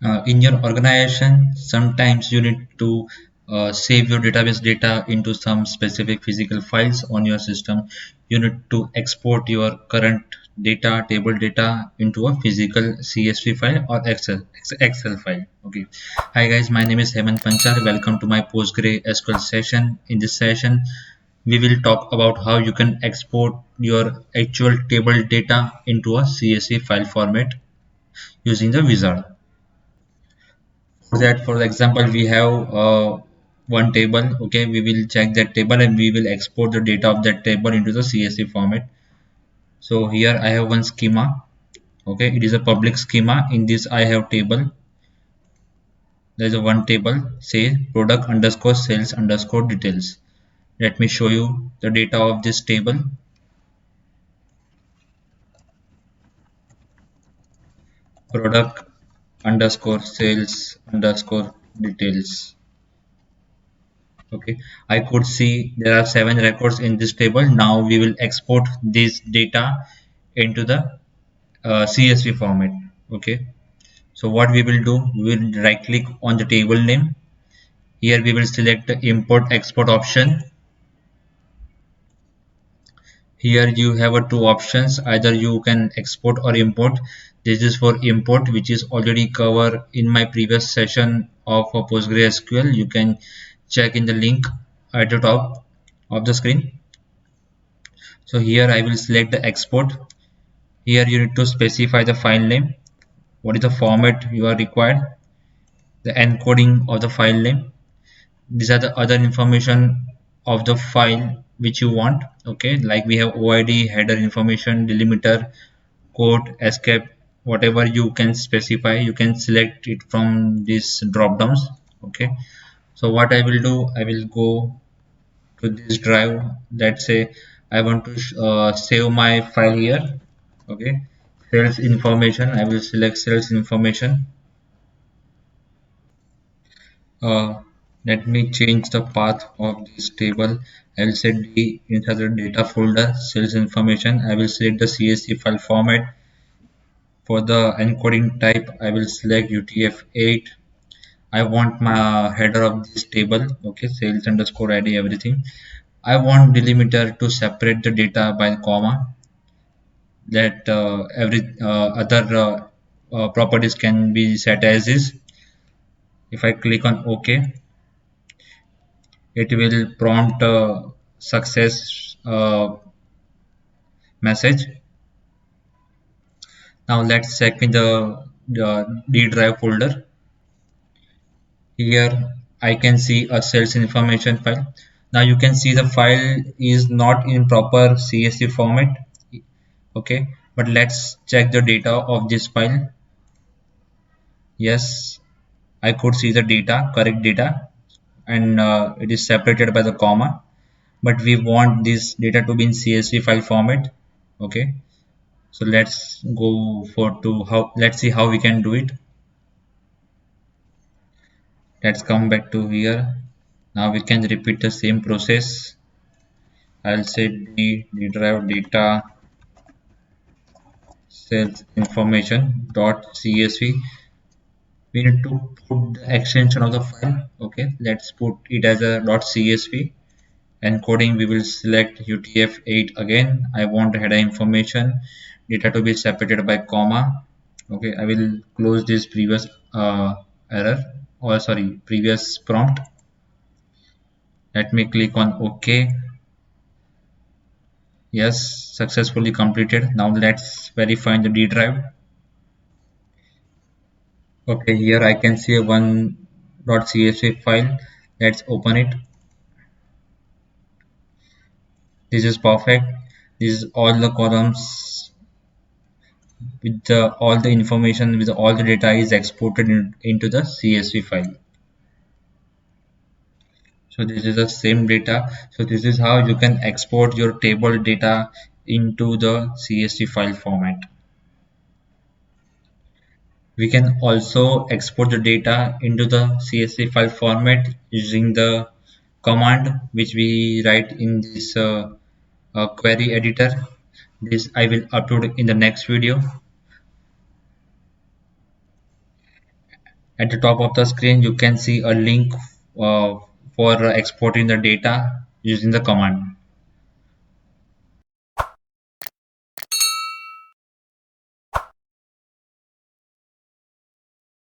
In your organization, sometimes you need to save your database data into some specific physical files on your system. You need to export your current data, table data into a physical CSV file or Excel file. Okay. Hi guys, my name is Hemant Panchal. Welcome to my PostgreSQL session. In this session, we will talk about how you can export your actual table data into a CSV file format using the wizard. For that, for example, we have one table. Okay, we will check that table and we will export the data of that table into the CSV format. So here I have one schema. Okay, it is a public schema. In this I have table. There is a one table, say product underscore sales underscore details. Let me show you the data of this table. Product underscore sales underscore details. Okay, I could see there are 7 records in this table. Now we will export this data into the CSV format. Okay, so what we will do, we will right click on the table name. Here we will select the import export option. Here you have a two options, either you can export or import. This is for import, which is already covered in my previous session of PostgreSQL. You can check in the link at the top of the screen. So here I will select the export. Here you need to specify the file name, what is the format you are required, the encoding of the file name. These are the other information of the file which you want. Okay, like we have OID, header information, delimiter, quote, escape, whatever you can specify, you can select it from these drop downs. Okay, so what I will do, I will go to this drive. Let's say I want to save my file here. Okay, sales information, I will select sales information. Let me change the path of this table. I will set the inside the data folder sales information. I will select the CSV file format. For the encoding type, I will select UTF-8. I want my header of this table. Okay, sales underscore ID, everything. I want delimiter to separate the data by comma, that every other properties can be set as is. If I click on OK, it will prompt a success message. Now let's check in the D drive folder. Here I can see a sales information file. Now you can see the file is not in proper CSV format. Okay, but let's check the data of this file. Yes, I could see the data, correct data, and it is separated by the comma, but we want this data to be in CSV file format. Okay, so let's go for to how, let's see how we can do it. Let's come back to here. Now we can repeat the same process. I'll say the drive data sales information dot CSV. We need to put the extension of the file. Okay, let's put it as a .csv. Encoding, we will select UTF-8 again. I want header information, data to be separated by comma. Okay, I will close this previous error, or sorry, previous prompt. Let me click on OK. Yes, successfully completed. Now let's verify the D drive. Okay, here I can see a one.csv file. Let's open it. This is perfect. This is all the columns with all the information, with all the data is exported into the CSV file. So this is the same data. So this is how you can export your table data into the CSV file format. We can also export the data into the CSV file format using the command which we write in this query editor. This I will upload in the next video. At the top of the screen you can see a link for exporting the data using the command.